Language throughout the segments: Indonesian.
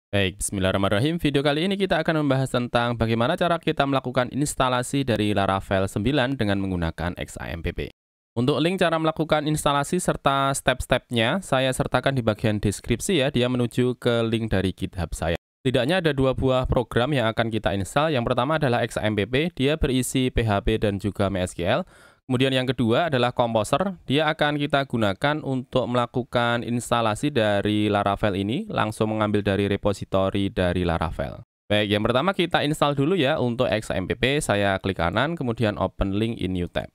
Baik, bismillahirrahmanirrahim. Video kali ini kita akan membahas tentang bagaimana cara kita melakukan instalasi dari Laravel 9 dengan menggunakan XAMPP. Untuk link cara melakukan instalasi serta step-stepnya, saya sertakan di bagian deskripsi ya, dia menuju ke link dari GitHub saya. Setidaknya ada dua buah program yang akan kita install. Yang pertama adalah XAMPP, dia berisi PHP dan juga MySQL. Kemudian yang kedua adalah Composer, dia akan kita gunakan untuk melakukan instalasi dari Laravel ini, langsung mengambil dari repositori dari Laravel. Baik, yang pertama kita install dulu ya untuk XAMPP, saya klik kanan, kemudian open link in new tab.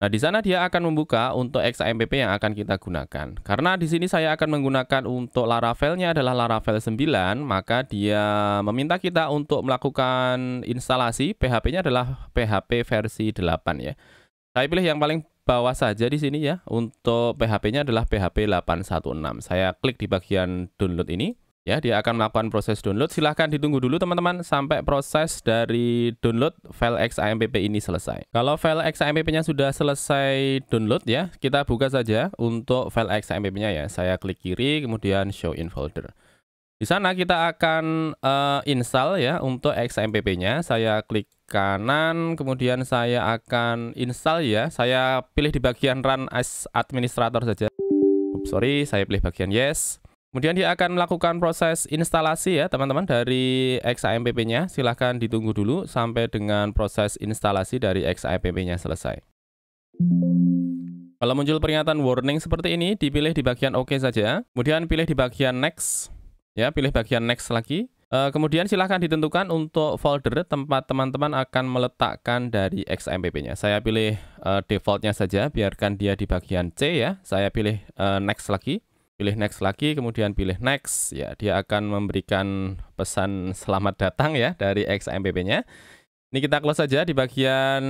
Nah, di sana dia akan membuka untuk XAMPP yang akan kita gunakan. Karena di sini saya akan menggunakan untuk Laravelnya adalah Laravel 9, maka dia meminta kita untuk melakukan instalasi, PHP-nya adalah PHP versi 8 ya. Saya pilih yang paling bawah saja di sini ya. Untuk PHP-nya adalah PHP 816. Saya klik di bagian download ini. Ya, dia akan melakukan proses download. Silahkan ditunggu dulu teman-teman sampai proses dari download file XAMPP ini selesai. Kalau file XAMPP-nya sudah selesai download ya, kita buka saja untuk file XAMPP-nya ya. Saya klik kiri, kemudian show in folder. Di sana kita akan install ya untuk XAMPP-nya. Saya klik kanan, kemudian saya akan install ya. Saya pilih di bagian run as administrator saja. Sorry, saya pilih bagian yes. Kemudian dia akan melakukan proses instalasi ya teman-teman dari XAMPP-nya. Silahkan ditunggu dulu sampai dengan proses instalasi dari XAMPP-nya selesai. Kalau muncul peringatan warning seperti ini, dipilih di bagian OK saja. Kemudian pilih di bagian next. Ya, pilih bagian next lagi. Kemudian silahkan ditentukan untuk folder tempat teman-teman akan meletakkan dari XAMPP-nya. Saya pilih defaultnya saja, biarkan dia di bagian C ya. Saya pilih next lagi, pilih next lagi, kemudian pilih next. Ya, dia akan memberikan pesan selamat datang ya dari XAMPP-nya. Ini kita close saja di bagian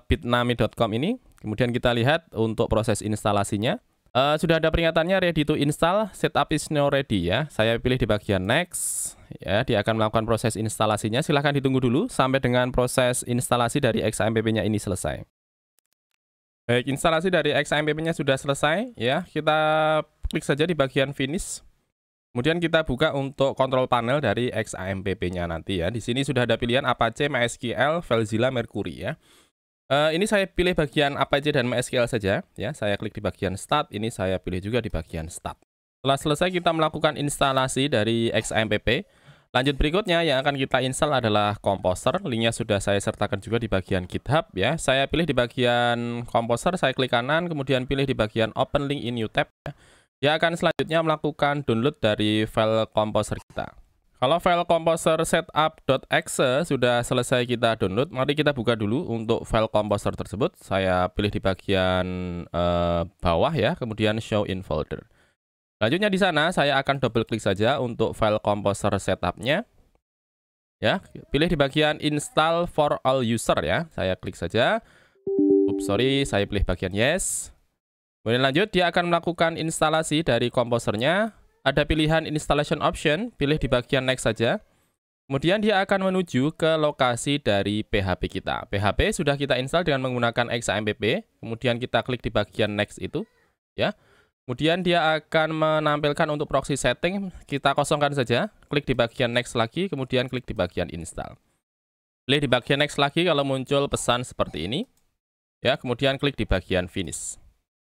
bitnami.com ini. Kemudian kita lihat untuk proses instalasinya. Sudah ada peringatannya ready to install, setup is now ready ya. Saya pilih di bagian next. Ya, dia akan melakukan proses instalasinya. Silahkan ditunggu dulu sampai dengan proses instalasi dari XAMPP-nya ini selesai. Baik, instalasi dari XAMPP-nya sudah selesai ya. Kita klik saja di bagian finish. Kemudian kita buka untuk control panel dari XAMPP-nya nanti ya. Di sini sudah ada pilihan Apache, MySQL, FileZilla, Mercury ya. Ini saya pilih bagian Apache dan MySQL saja ya. Saya klik di bagian Start, ini saya pilih juga di bagian Start. Setelah selesai kita melakukan instalasi dari XAMPP. Lanjut berikutnya yang akan kita install adalah Composer. Linknya sudah saya sertakan juga di bagian GitHub ya. Saya pilih di bagian Composer, saya klik kanan, kemudian pilih di bagian Open Link in New Tab ya. Dia akan selanjutnya melakukan download dari file Composer kita. Kalau file Composer setup.exe sudah selesai kita download, mari kita buka dulu untuk file Composer tersebut. Saya pilih di bagian bawah ya, kemudian show in folder. Selanjutnya di sana saya akan double klik saja untuk file Composer setup-nya. Ya, pilih di bagian install for all user ya. Saya klik saja. Sorry, saya pilih bagian yes. Kemudian lanjut, dia akan melakukan instalasi dari Composer-nya. Ada pilihan installation option, pilih di bagian next saja. Kemudian dia akan menuju ke lokasi dari PHP kita. PHP sudah kita install dengan menggunakan XAMPP. Kemudian kita klik di bagian next itu, ya. Kemudian dia akan menampilkan untuk proxy setting, kita kosongkan saja. Klik di bagian next lagi, kemudian klik di bagian install. Pilih di bagian next lagi kalau muncul pesan seperti ini. Ya, kemudian klik di bagian finish.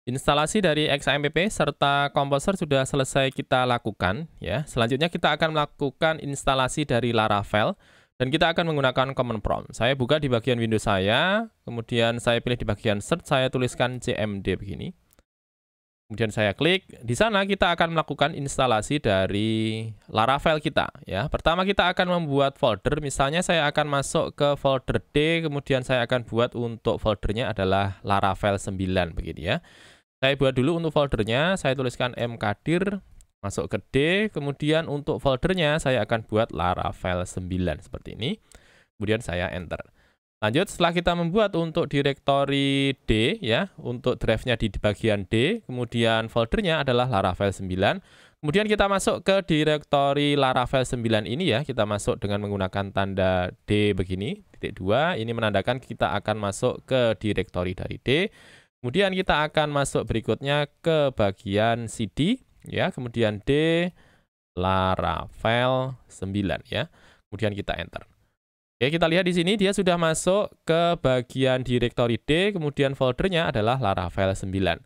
Instalasi dari XAMPP serta Composer sudah selesai kita lakukan ya. Selanjutnya kita akan melakukan instalasi dari Laravel dan kita akan menggunakan command prompt. Saya buka di bagian Windows saya, kemudian saya pilih di bagian search, saya tuliskan cmd begini. Kemudian saya klik, di sana kita akan melakukan instalasi dari Laravel kita ya. Pertama kita akan membuat folder, misalnya saya akan masuk ke folder D, kemudian saya akan buat untuk foldernya adalah Laravel 9 begini ya. Saya buat dulu untuk foldernya, saya tuliskan mkdir, masuk ke D, kemudian untuk foldernya saya akan buat Laravel 9 seperti ini. Kemudian saya enter. Lanjut, setelah kita membuat untuk direktori D ya, untuk drive-nya di bagian D, kemudian foldernya adalah Laravel 9. Kemudian kita masuk ke direktori Laravel 9 ini ya, kita masuk dengan menggunakan tanda D begini, titik 2, ini menandakan kita akan masuk ke direktori dari D. Kemudian kita akan masuk berikutnya ke bagian CD, ya, kemudian D, Laravel 9 ya. Kemudian kita enter. Oke, kita lihat di sini dia sudah masuk ke bagian directory D, kemudian foldernya adalah Laravel 9.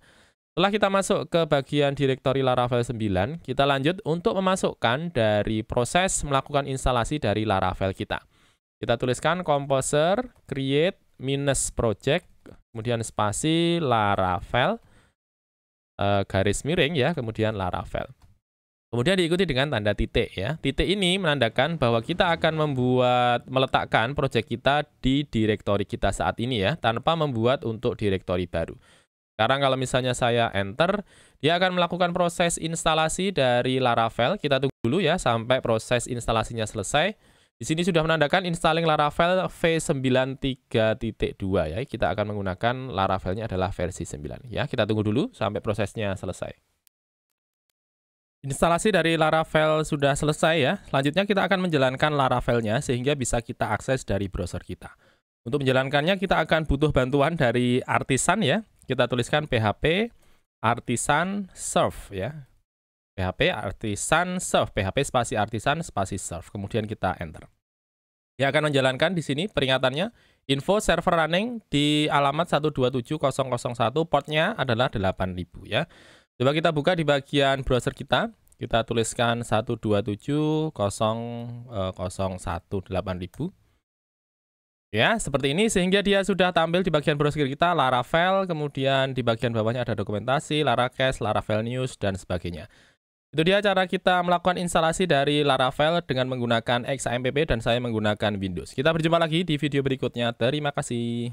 Setelah kita masuk ke bagian directory Laravel 9, kita lanjut untuk memasukkan dari proses melakukan instalasi dari Laravel kita. Kita tuliskan composer create -project, kemudian spasi Laravel, garis miring ya, kemudian Laravel. Kemudian diikuti dengan tanda titik ya. Titik ini menandakan bahwa kita akan meletakkan project kita di directory kita saat ini ya, tanpa membuat untuk directory baru. Sekarang kalau misalnya saya enter, dia akan melakukan proses instalasi dari Laravel. Kita tunggu dulu ya sampai proses instalasinya selesai. Di sini sudah menandakan installing Laravel v93.2 ya. Kita akan menggunakan Laravelnya adalah versi 9 ya. Kita tunggu dulu sampai prosesnya selesai. Instalasi dari Laravel sudah selesai ya. Selanjutnya kita akan menjalankan Laravelnya sehingga bisa kita akses dari browser kita. Untuk menjalankannya kita akan butuh bantuan dari Artisan ya. Kita tuliskan php artisan serve ya. PHP artisan serve, PHP spasi artisan spasi serve. Kemudian kita enter. Dia akan menjalankan di sini peringatannya info server running di alamat 127.0.1, portnya adalah 8000 ya. Coba kita buka di bagian browser kita. Kita tuliskan 127.0.1 8000. Ya, seperti ini sehingga dia sudah tampil di bagian browser kita Laravel, kemudian di bagian bawahnya ada dokumentasi, Laracache, Laravel News dan sebagainya. Itu dia cara kita melakukan instalasi dari Laravel dengan menggunakan XAMPP dan saya menggunakan Windows. Kita berjumpa lagi di video berikutnya. Terima kasih.